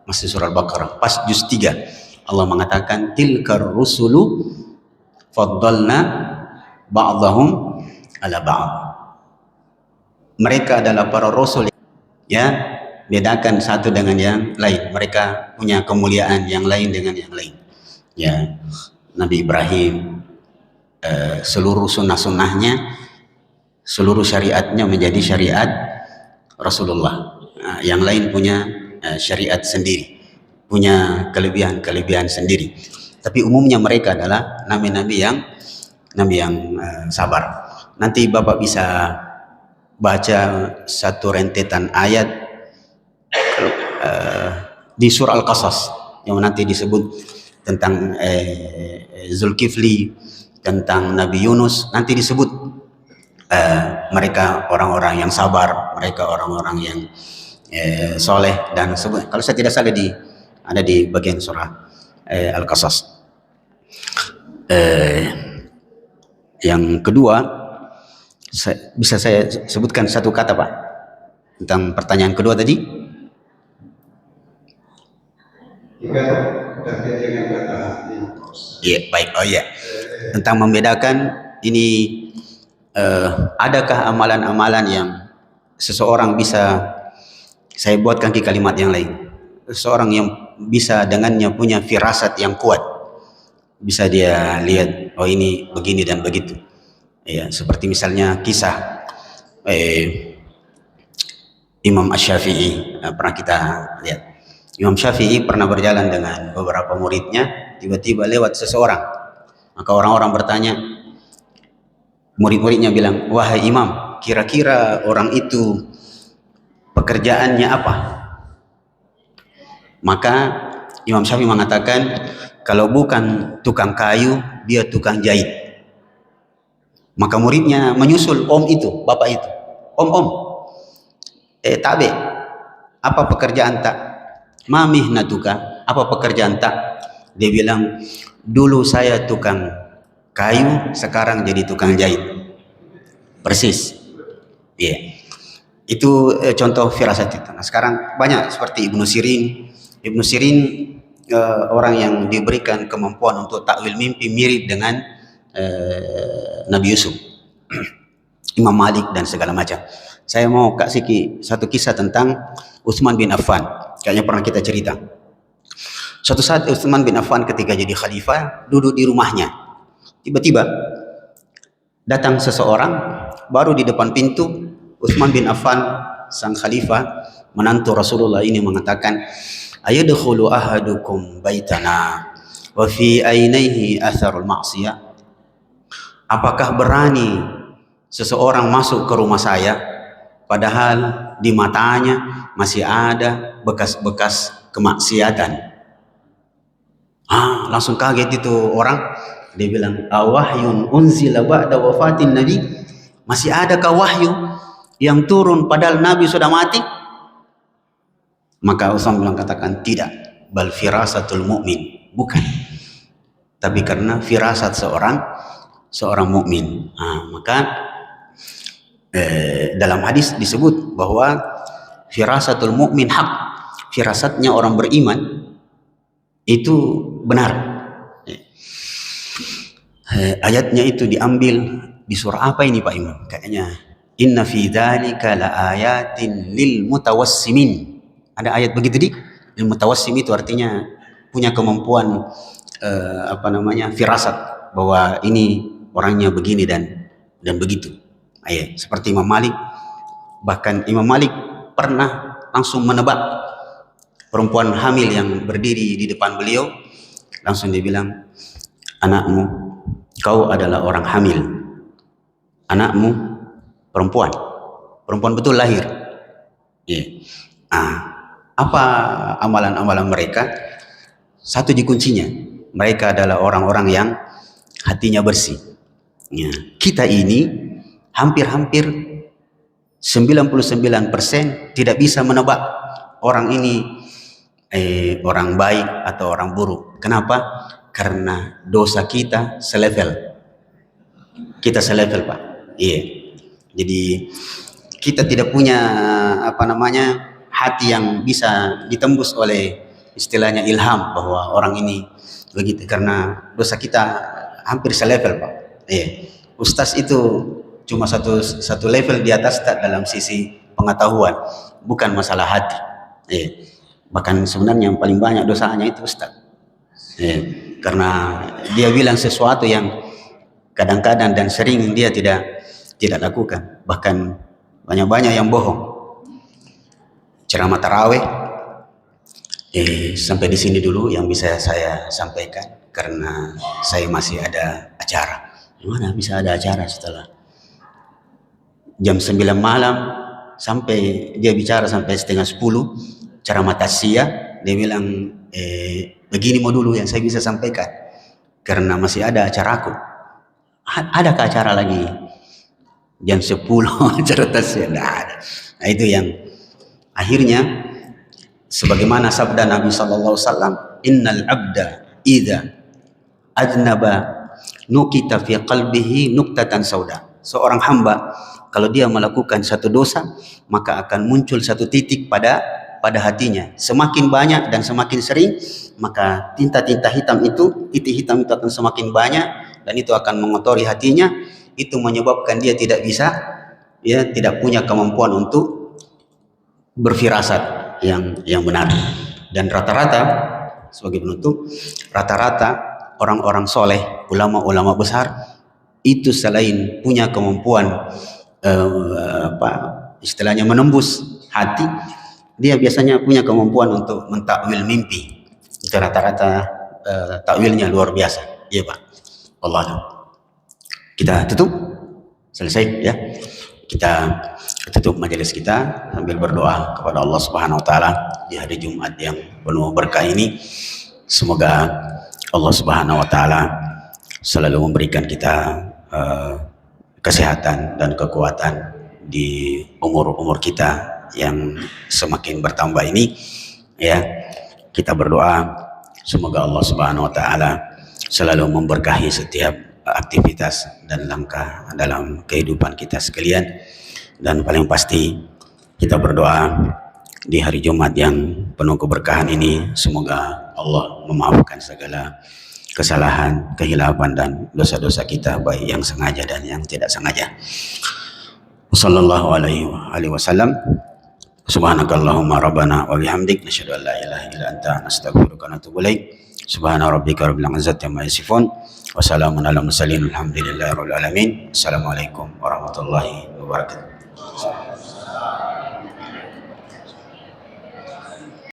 masih surah Al-Baqarah pas juz 3, Allah mengatakan tilkar rusulu faddalna ba'dahum ala ba'd. Mereka adalah para rasul, ya, bedakan satu dengan yang lain. Mereka punya kemuliaan yang lain dengan yang lain. Ya, Nabi Ibrahim, seluruh sunnah-sunnahnya, seluruh syariatnya menjadi syariat Rasulullah. Yang lain punya syariat sendiri, punya kelebihan sendiri. Tapi umumnya mereka adalah nabi-nabi yang sabar. Nanti Bapak bisa baca satu rentetan ayat di surah Al-Qasas yang nanti disebut tentang Zulkifli, tentang Nabi Yunus. Nanti disebut mereka orang-orang yang sabar, mereka orang-orang yang soleh, dan sebut, kalau saya tidak salah ada di bagian surah Al-Qasas. Yang kedua, bisa saya sebutkan satu kata Pak tentang pertanyaan kedua tadi? Terkait dengan kata hati. Iya, baik. Oh iya, tentang membedakan ini, adakah amalan-amalan yang seseorang bisa, saya buatkan ke kalimat yang lain, seseorang yang bisa dengannya punya firasat yang kuat, bisa dia lihat, oh ini begini dan begitu. Ya, seperti misalnya kisah Imam Asy-Syafi'i, pernah kita lihat. Imam Syafi'i pernah berjalan dengan beberapa muridnya, tiba-tiba lewat seseorang. Maka orang-orang bertanya, murid-muridnya bilang, wahai Imam, kira-kira orang itu pekerjaannya apa? Maka Imam Syafi'i mengatakan, kalau bukan tukang kayu, dia tukang jahit. Maka muridnya menyusul om, bapak itu. Om, tabe, apa pekerjaan tak? Ma mihnatuka, apa pekerjaan tak? Dia bilang, dulu saya tukang kayu, sekarang jadi tukang jahit. Persis. Iya. Yeah. Itu contoh firasat itu. Nah, sekarang banyak seperti Ibnu Sirin. Ibnu Sirin orang yang diberikan kemampuan untuk takwil mimpi mirip dengan Nabi Yusuf, Imam Malik dan segala macam. Saya mau kasih satu kisah tentang Utsman bin Affan. Kayaknya pernah kita cerita. Suatu saat Utsman bin Affan ketika jadi khalifah duduk di rumahnya. Tiba-tiba datang seseorang, baru di depan pintu Utsman bin Affan sang khalifah, menantu Rasulullah ini mengatakan, ayadkhulu ahadukum baitana wa fi ainaihi atharul ma'siyah. Apakah berani seseorang masuk ke rumah saya padahal di matanya masih ada bekas-bekas kemaksiatan? Langsung kaget itu orang. Dia bilang, awahyun unzila ba'da wafatin nabi? Masih adakah wahyu yang turun padahal nabi sudah mati? Maka Utsman bilang, katakan tidak, bal firasatul mu'min, bukan, tapi karena firasat seorang mukmin. Maka dalam hadis disebut bahwa firasatul mu'min hak, firasatnya orang beriman itu benar. Ayatnya itu diambil di surah apa ini Pak Imam? Kayaknya inna fi dzalika laayatin lil mutawassimin. Ada ayat begitu di lil mutawassim, itu artinya punya kemampuan firasat bahwa ini orangnya begini dan begitu. Seperti Imam Malik, bahkan Imam Malik pernah langsung menebak perempuan hamil yang berdiri di depan beliau, langsung dia bilang, anakmu, kau adalah orang hamil, anakmu perempuan betul lahir. Apa amalan-amalan mereka? Satu di kuncinya, mereka adalah orang-orang yang hatinya bersih. Kita ini hampir 99% tidak bisa menebak orang ini orang baik atau orang buruk. Kenapa? Karena dosa kita selevel. Kita selevel, Pak. Jadi kita tidak punya hati yang bisa ditembus oleh istilahnya ilham bahwa orang ini begitu, karena dosa kita hampir selevel, Pak. Ustaz itu cuma satu level di atas dalam sisi pengetahuan, bukan masalah hati. Bahkan sebenarnya yang paling banyak dosanya itu Ustaz. Karena dia bilang sesuatu yang kadang-kadang dan sering dia tidak lakukan. Bahkan banyak-banyak yang bohong. Ceramah tarawih sampai di sini dulu yang bisa saya sampaikan, karena saya masih ada acara. Gimana bisa ada acara setelah jam 9 malam sampai dia bicara sampai setengah 10 ceramah tasya. Dia bilang begini mau dulu yang saya bisa sampaikan karena masih ada acaraku. Adakah acara lagi jam 10 acara tasya? Tidak ada. Nah, itu yang akhirnya sebagaimana sabda Nabi sallallahu alaihi wasallam, innal abda idza adnaba nukita fi qalbihi nuktatan sauda. Seorang hamba kalau dia melakukan satu dosa, maka akan muncul satu titik pada hatinya. Semakin banyak dan semakin sering, maka tinta-tinta hitam itu, titik hitam itu akan semakin banyak, dan itu akan mengotori hatinya. Itu menyebabkan dia tidak bisa, tidak punya kemampuan untuk berfirasat yang benar. Dan rata-rata, sebagai penutup, rata-rata orang-orang soleh, ulama-ulama besar, itu selain punya kemampuan istilahnya menembus hati, dia biasanya punya kemampuan untuk mentakwil mimpi. Itu rata-rata takwilnya luar biasa. Iya Pak. Allah. Kita tutup, selesai ya. Kita tutup majelis kita sambil berdoa kepada Allah Subhanahu wa taala di hari Jumat yang penuh berkah ini. Semoga Allah Subhanahu wa taala selalu memberikan kita kesehatan dan kekuatan di umur-umur kita yang semakin bertambah ini ya. Kita berdoa semoga Allah Subhanahu wa taala selalu memberkahi setiap aktivitas dan langkah dalam kehidupan kita sekalian. Dan paling pasti kita berdoa di hari Jumat yang penuh keberkahan ini, semoga Allah memaafkan segala kesalahan, kehilapan dan dosa-dosa kita, baik yang sengaja dan yang tidak sengaja. Wassallallahu alaihi wasallam. Subhanakallahumma rabbana wa bihamdik nasyhadu an la ilaha illa anta nastaghfiruka wa natubu ilaik. Subhana rabbika rabbil izzati amma yasifun wa salamun alal mursalin walhamdulillahi rabbil alamin. Assalamualaikum warahmatullahi wabarakatuh.